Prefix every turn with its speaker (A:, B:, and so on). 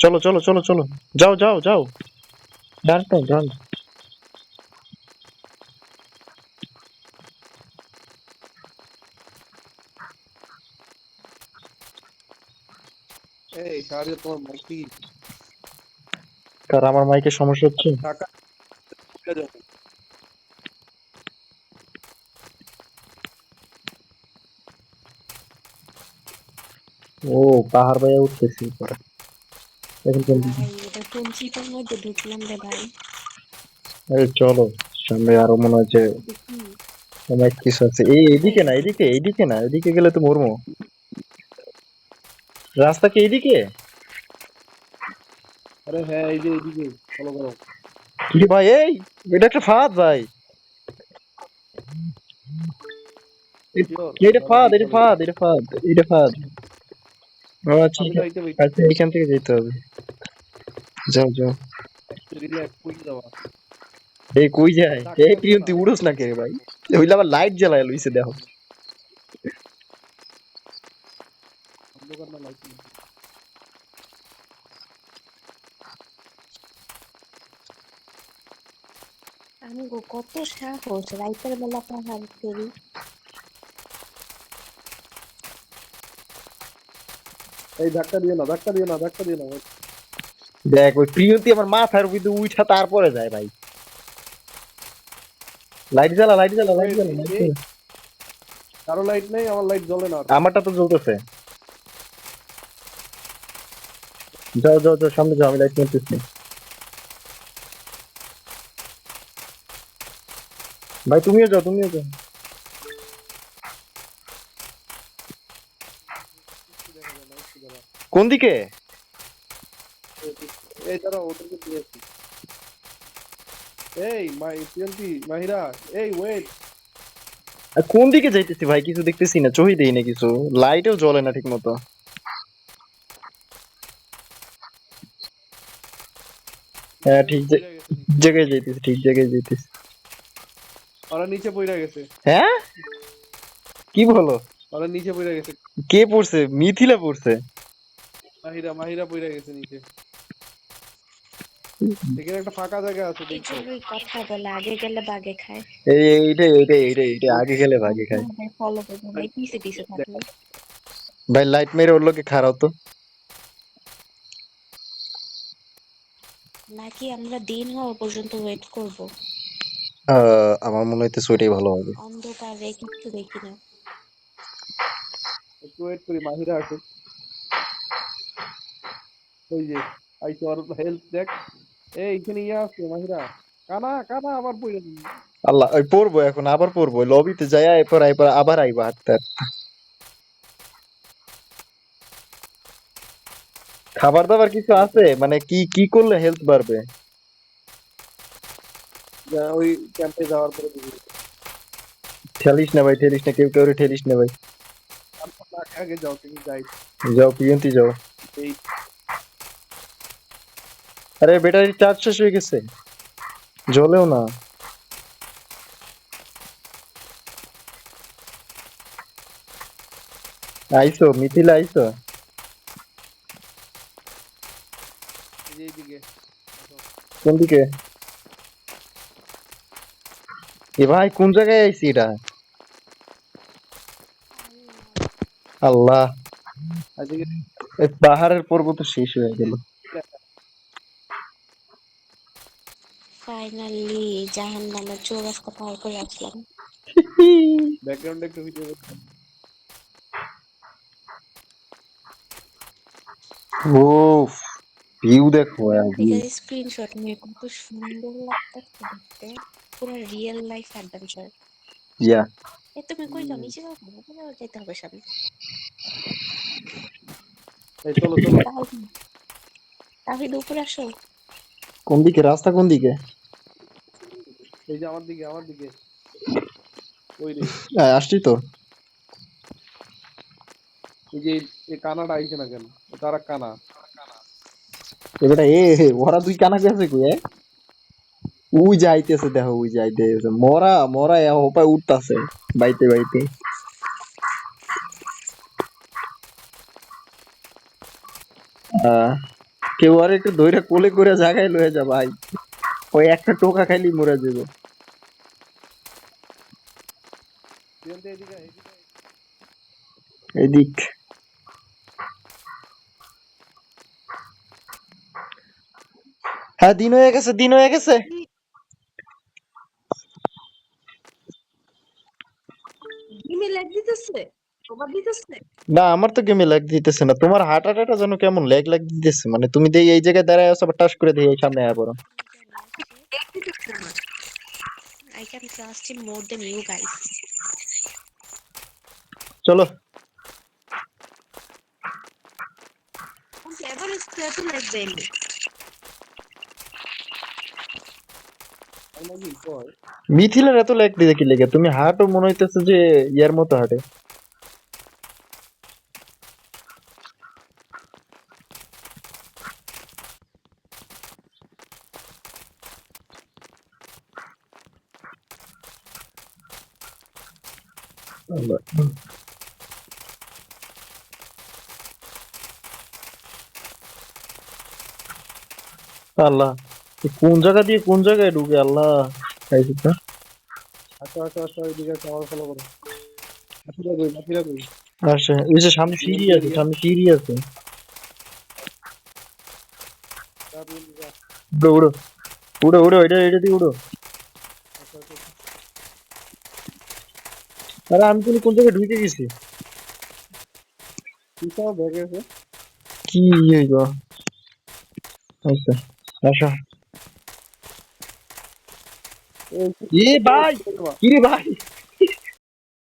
A: চলো চলো চলো চলো, যাও যাও যাও, ডান ডান ডান।
B: এই শাহরিয়া তোমার মাইকি
A: কার আমার মাইকের সমস্যা হচ্ছে?
B: টাকা উঠে যাবে।
A: ও, পাহাড় বাইয়া উঠতেছি পরে। এখন কোন দিকে?
C: ভাই এটা কোন চিপার মধ্যে ঢুকলাম রে ভাই।
A: এই চলো, সামনে আরো মনে হচ্ছে
C: দেখি
A: অনেক কিছু আছে। এইদিকে না, এদিকে এইদিকে না, এদিকে গেলে তো মরবো। রাস্তা কি এইদিকে?
B: আরে হ্যাঁ এই যে এইদিকে ফলো করো।
A: কি ভাই, এটা একটা ফাঁদ ভাই।
B: শিওর
A: এটা
B: দাঁড়া
A: ফাঁদ,
B: দেখে
A: এটা
B: লই।
A: ফাঁদ, এটা ফাঁদ, এটা ফাঁদ। ও আচ্ছা,
B: আমি তো এইতে বইছি
A: আচ্ছা, এখান থেকে যেতে হবে। যাও যাও।
B: রিল্যাক্স কই যাওয়া।
A: এই কই যায়?
B: ডাক
A: এই
B: পড়ছে না
A: প্রিয়ন্তি উড়োস না কে রে ভাই? হইলে আবার লাইট জ্বালায় লইছে দেখো।
B: অন্ধকার না লাইট নেই।
C: আমি গো কত সাহস রাইতের বেলা পাহাড় করি।
B: এই ধাক্কা দিও না ধাক্কা দিও না ধাক্কা দিও না।
A: দেখ ওই প্রিয়ন্তি আমার মাথার ভিতরে উঠা তারপরে যায় ভাই। লাইট জ্বালা, লাইট জ্বালা, লাইট
B: ওয়েট
A: জ্বালা, লাইট
B: এই
A: জ্বালা।
B: কারো লাইট নেই আমার লাইট জ্বলে না আর।
A: আমারটা তো জ্বলতেছে। যাও যাও যাও, সামনে যাও, আমি লাইট মারতেছি। ভাই তুমিও যাও, তুমিও যাও।
B: কিছু দেখা যায় না একটু দাঁড়া।
A: কোন দিকে?
B: এই দাঁড়া ওদেরকে দিয়েছি। এই পিএনপি মাহিরা এই ওয়েট।
A: কোন দিকে যাইতেছি ভাই, কিছু দেখতেছি না, চোখই দেই না কিছু। লাইটও জ্বলে না ঠিক মতো। হ্যাঁ,
B: নিচে
A: ঠিক
B: পইরা গেছে নিচে।
A: জায়গায় যাইতেছি, ঠিক জায়গায় যাইতেছি।
B: ওরা নিচে পইরা গেছে।
A: হ্যাঁ, কি বলো?
B: ওরা নিচে পইরা গেছে।
A: কে পড়ছে? মিথিলা পড়ছে?
B: মাহিরা মাহিরা পইরা গেছে নিচে। এখানে একটা ফাঁকা জায়গা আছে
C: এই
B: দেখছো।
C: জন্যই কথা বলে আগে গেলে বাগে খায়।
A: এইটাই আগে খেলে ভাগে খায়।
C: ফলো করবো ভাই পিছে পিছে থাকলে।
A: ভাই লাইট মেরে ওর লোকে খারাপ তো।
C: নাকি আমরা দিন হওয়া পর্যন্ত ওয়েট করব?
A: আমার মনে হইতেছে ওইটাই ভালো হবে।
C: অন্ধকারে কিচ্ছু দেখি না।
B: একটু ওয়েট করি মাহিরা আসুক। ওই যে আইসো আর হেল্প দেখ। এই এখানে ইয়া আছে মাহিরা। কানা কানা আবার পইরা দিবি।
A: আল্লাহ, ওই পড়বো এখন, আবার পড়বো লবিতে যাই, এরপর এরপর আবার আইবা হাঁটতে হাঁটতে। খাবার দাবার কিছু আছে মানে কি কি করলে হেলথ বাড়বে?
B: ওই ক্যাম্পে যাওয়ার পরে দিবি।
A: ঠেলিস না ভাই, ঠেলিস না, কেউ কেউ ঠেলিস না ভাই।
B: আগে আগে যাও তুমি যাই।
A: যাও প্রিয়ন্তি যাও।
B: এই
A: আরে ব্যাটারি চার্জ শেষ হয়ে গেছে, জ্বলেও না। আইসো মিথিলা, আইসো।
B: যে এইদিকে আসো।
A: কোন দিকে? এ ভাই কোন জায়গায় আইছি এটা? আল্লাহ,
B: আজকে
A: এই পাহাড়ের পর্বত শেষ হয়ে গেল।
C: ফাইনালি জাহান্নামের চৌরাস্তা পার করে আসলাম।
B: ব্যাকগ্রাউন্ডে একটু ভিডিও
A: ও, ভিউ দেখো ভিউ।
C: দিকে স্ক্রিনশট নিয়ে কত সুন্দর লাগতেছে দেখতে। পুরো রিয়েল লাইফ অ্যাডভেঞ্চার।
A: ইয়া,
C: এ তুমি কই যাও? নিচে যাও কেন? কোথাও যেতে হবে সামনে।
B: এই চলো চলো।
C: তাহলে তাহলে উপরে আসো।
A: কোন দিকে রাস্তা, কোন দিকে?
B: এই যে আমার দিকে ওই রে।
A: আসছি তো।
B: এই যে এই কানাটা আইছে না কেন? তারা কানা।
A: এবারে ওরা দুই কানা গেছে কই? উই যাইতেছে দেখো, উই যাইতেছে, মরা মরা হোপায় উঠতাছে বাইতে বাইতে। আহ, কেউ আর একটু দইরা কোলে করে জাগায় লয়ে যা ভাই, ওই একটা টোকা খাইলি মরে যাবে।
B: দিগন্ত এদিকে এদিকে
A: এদিক, হ্যাঁ দিন হয়ে গেছে, দিন হয়ে গেছে।
C: ইমেল এক দিতেছে, ওভার দিতেছে।
A: না আমার তো গেমে ল্যাগ দিতেছে না, তোমার হার্ট অ্যাটাকটা যেন কেমন ল্যাগ ল্যাগ দিতেছে, মানে তুমি দেই এই জায়গায় দাঁড়ায় আছো আবার টাস করে দেই এই সামনে আয়া পড়ো।
C: এক দিতেছে না। I can trust him more than you guys.
A: চলো
C: Ever is to like them.
B: আর নাকি কয়
A: মিথিলের এত ল্যাগ দিতে কি লেগে, তুমি হাঁটো মনে হইতেছে যে ইয়ার মতো হাঁটে। আল্লাহ, এ কোন জায়গা দিয়ে কোন জায়গায় ঢুকে আল্লাহ। এই যে,
B: আচ্ছা আচ্ছা আচ্ছা এদিকে আছে, আমার ফলো করো। বাকিরা কই বাকিরা কই?
A: আসে ওই যে সামনে সিঁড়ি আছে, সামনে সিঁড়ি আছে।
B: তারপরে যা।
A: উড়ো উড়ো উড়ো উড়ো, এটা এটা দিয়ে উড়ো।
B: আচ্ছা আচ্ছা আচ্ছা।
A: আরে আমি তো কোন জায়গায় ঢুকে গেছি।
B: পিছাও ব্যাগে আছে।
A: কি হইব, আচ্ছা আসো।
B: এই
A: এ ভাই, কি রে ভাই,